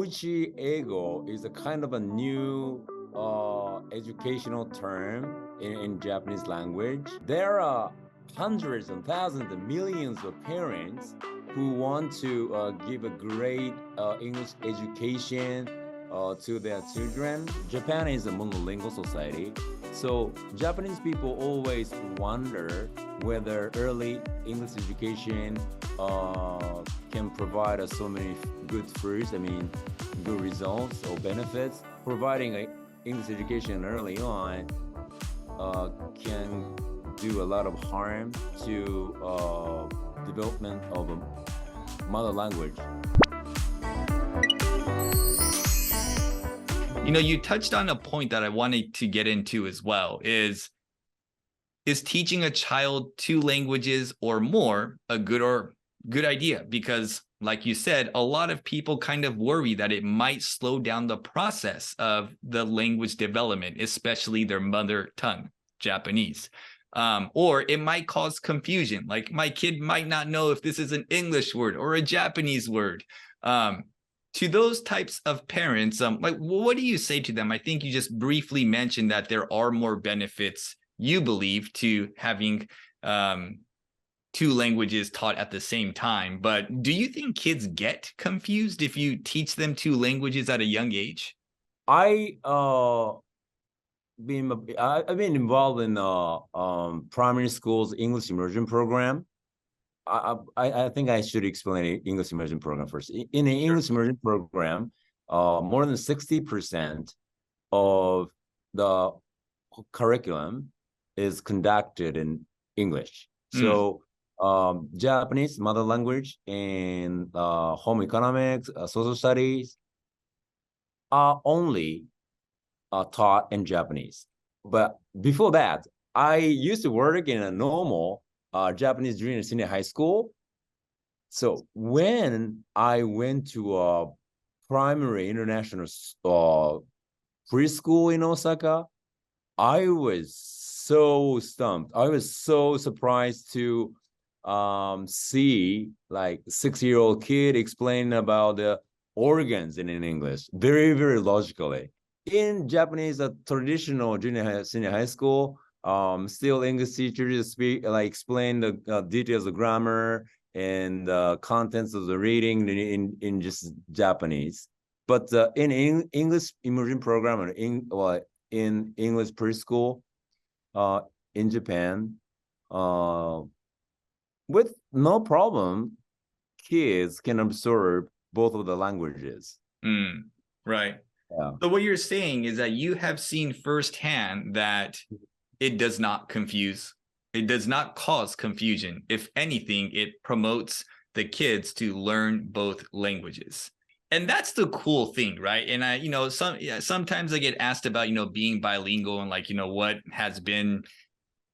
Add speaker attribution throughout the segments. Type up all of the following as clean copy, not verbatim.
Speaker 1: Ouchi Ego is a kind of a new educational term in Japanese language. There are hundreds and thousands and millions of parents who want to give a great English education to their children. Japan is a monolingual society, so Japanese people always wonder whether early English education can provide us so many good fruits, good results or benefits. Providing an English education early on can do a lot of harm to development of a mother language.
Speaker 2: You touched on a point that I wanted to get into as well, is teaching a child 2 languages or more a good idea? Because like you said, a lot of people kind of worry that it might slow down the process of the language development, especially their mother tongue, Japanese. Or it might cause confusion. Like my kid might not know if this is an English word or a Japanese word. To those types of parents, what do you say to them? I think you just briefly mentioned that there are more benefits, you believe, to having 2 languages taught at the same time. But do you think kids get confused if you teach them 2 languages at a young age?
Speaker 1: I've been involved in primary school's English immersion program. I think I should explain the English immersion program first. In the English immersion program, more than 60% of the curriculum is conducted in English. So Japanese, mother language, and home economics, social studies are only taught in Japanese. But before that, I used to work in a normal Japanese junior senior high school. So when I went to a primary international preschool in Osaka, I was so stumped. I was so surprised to see like 6-year-old kid explain about the organs in English very, very logically. In Japanese, a traditional junior senior high school, still English teachers explain the details of grammar and the contents of the reading in just Japanese. But in English immersion program or in English preschool in Japan, with no problem, kids can absorb both of the languages.
Speaker 2: Right.
Speaker 1: Yeah.
Speaker 2: So what you're saying is that you have seen firsthand that it does not confuse. It does not cause confusion. If anything, it promotes the kids to learn both languages. And that's the cool thing, right? And sometimes I get asked about, being bilingual and what has been,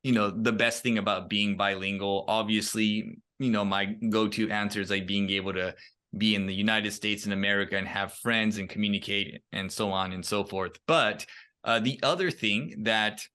Speaker 2: the best thing about being bilingual. Obviously, my go-to answer is like being able to be in the United States and America and have friends and communicate and so on and so forth. But the other thing that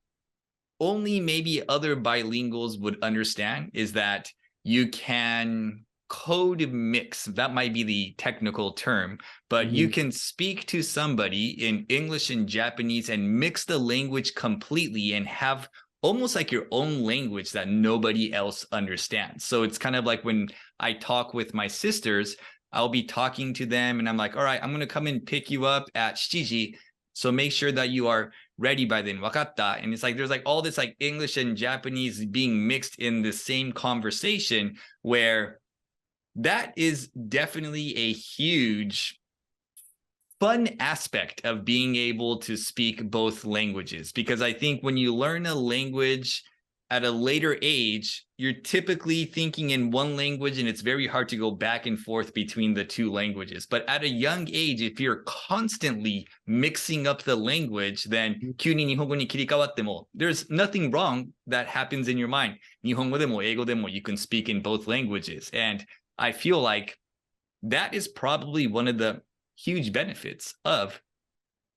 Speaker 2: only maybe other bilinguals would understand is that you can code mix. That might be the technical term, but you can speak to somebody in English and Japanese and mix the language completely and have almost like your own language that nobody else understands. So it's kind of like when I talk with my sisters, I'll be talking to them and I'm like, all right, I'm going to come and pick you up at 7:00. So make sure that you are ready by then. Wakatta. And it's like, there's like all this like English and Japanese being mixed in the same conversation, where that is definitely a huge fun aspect of being able to speak both languages. Because I think when you learn a language at a later age, you're typically thinking in one language and it's very hard to go back and forth between the 2 languages. But at a young age, if you're constantly mixing up the language, then 急に日本語に切り替わっても there's nothing wrong that happens in your mind. 日本語でも英語でも you can speak in both languages. And I feel like that is probably one of the huge benefits of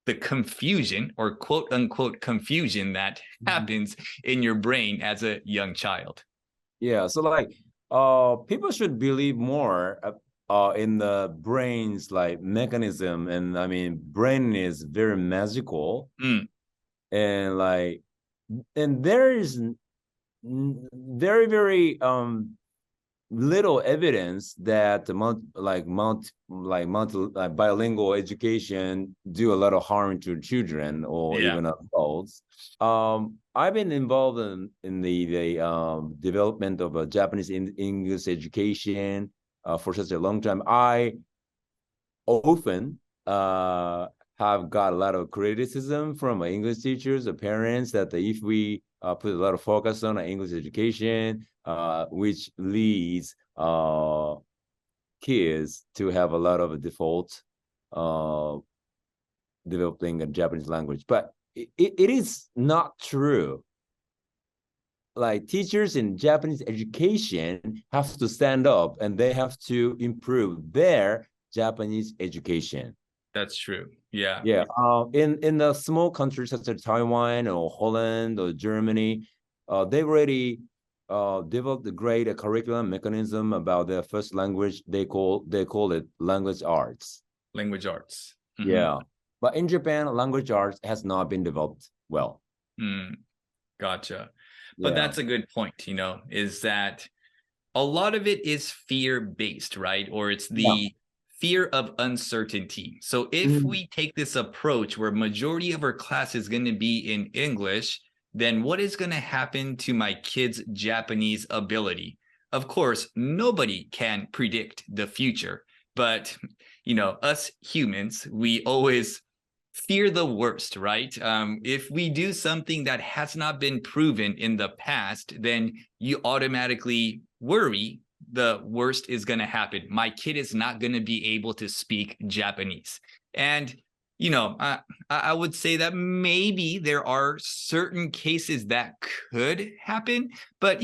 Speaker 2: the confusion or quote unquote confusion that happens in your brain as a young child.
Speaker 1: Yeah, so people should believe more in the brain's like mechanism, and I mean brain is very magical, and like, and there is very very little evidence that bilingual education do a lot of harm to children or even adults. I've been involved in the development of a Japanese English education for such a long time. I often have got a lot of criticism from English teachers or parents that if we put a lot of focus on English education, which leads kids to have a lot of default developing a Japanese language. But it is not true. Like teachers in Japanese education have to stand up and they have to improve their Japanese education.
Speaker 2: That's true. Yeah.
Speaker 1: Yeah. In the small countries such as Taiwan or Holland or Germany, they already developed a great curriculum mechanism about their first language. They call it language arts.
Speaker 2: Language arts.
Speaker 1: Mm-hmm. Yeah. But in Japan, language arts has not been developed well.
Speaker 2: Gotcha. But that's a good point, is that a lot of it is fear-based, right? Or it's the fear of uncertainty. So if we take this approach where majority of our class is going to be in English, then what is going to happen to my kids' Japanese ability? Of course, nobody can predict the future, but us humans, we always fear the worst, right? If we do something that has not been proven in the past, then you automatically worry the worst is going to happen. My kid is not going to be able to speak Japanese. And, I would say that maybe there are certain cases that could happen. But,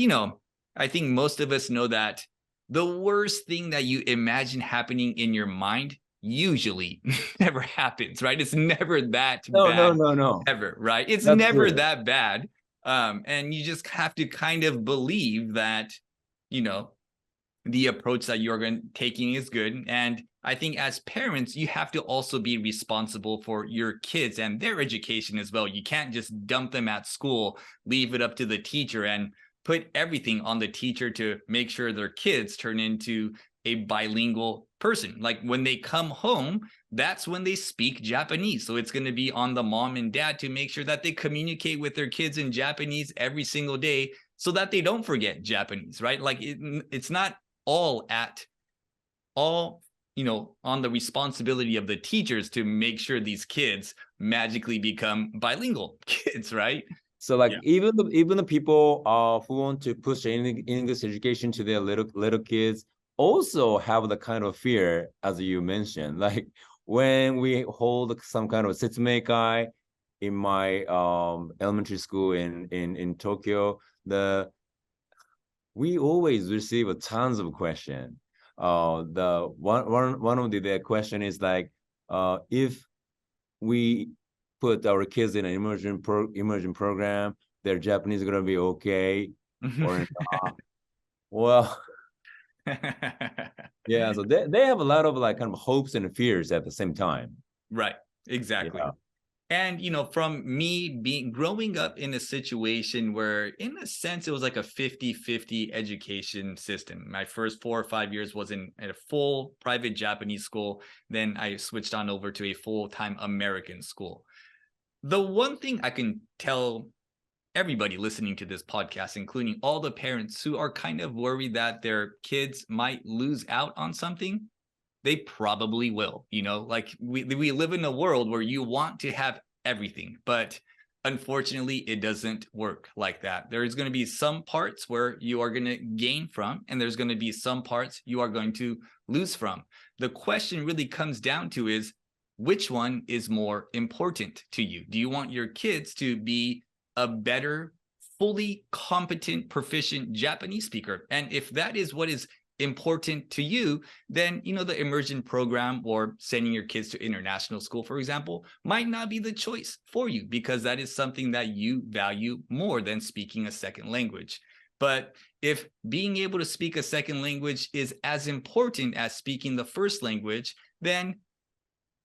Speaker 2: I think most of us know that the worst thing that you imagine happening in your mind usually never happens, right? It's never that bad.
Speaker 1: No.
Speaker 2: Ever, right? It's
Speaker 1: That's
Speaker 2: never
Speaker 1: true.
Speaker 2: that bad. And you just have to kind of believe that, the approach that you're taking is good. And I think as parents, you have to also be responsible for your kids and their education as well. You can't just dump them at school, leave it up to the teacher, and put everything on the teacher to make sure their kids turn into a bilingual person. Like when they come home, that's when they speak Japanese. So it's going to be on the mom and dad to make sure that they communicate with their kids in Japanese every single day so that they don't forget Japanese, right? Like it's not all on the responsibility of the teachers to make sure these kids magically become bilingual kids, right?
Speaker 1: So like even the people who want to push English education to their little kids also have the kind of fear as you mentioned. Like when we hold some kind of setsumekai in my elementary school in Tokyo, we always receive a tons of questions. The one of the question is like, if we put our kids in an immersion program, their Japanese is gonna be okay or not? Well, yeah. So they have a lot of like kind of hopes and fears at the same time.
Speaker 2: Right. Exactly.
Speaker 1: Yeah.
Speaker 2: And, from me growing up in a situation where, in a sense, it was like a 50-50 education system. My first 4 or 5 years was in a full private Japanese school. Then I switched on over to a full-time American school. The one thing I can tell everybody listening to this podcast, including all the parents who are kind of worried that their kids might lose out on something, they probably will. Like we live in a world where you want to have everything, but unfortunately it doesn't work like that. There's going to be some parts where you are going to gain from, and there's going to be some parts you are going to lose from. The question really comes down to is, which one is more important to you? Do you want your kids to be a better, fully competent, proficient Japanese speaker? And if that is what is important to you, then the immersion program or sending your kids to international school, for example, might not be the choice for you, because that is something that you value more than speaking a second language. But if being able to speak a second language is as important as speaking the first language, then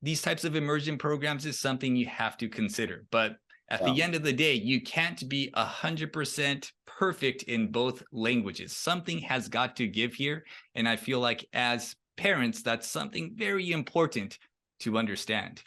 Speaker 2: these types of immersion programs is something you have to consider. But at the end of the day, you can't be 100% perfect in both languages. Something has got to give here. And I feel like as parents, that's something very important to understand.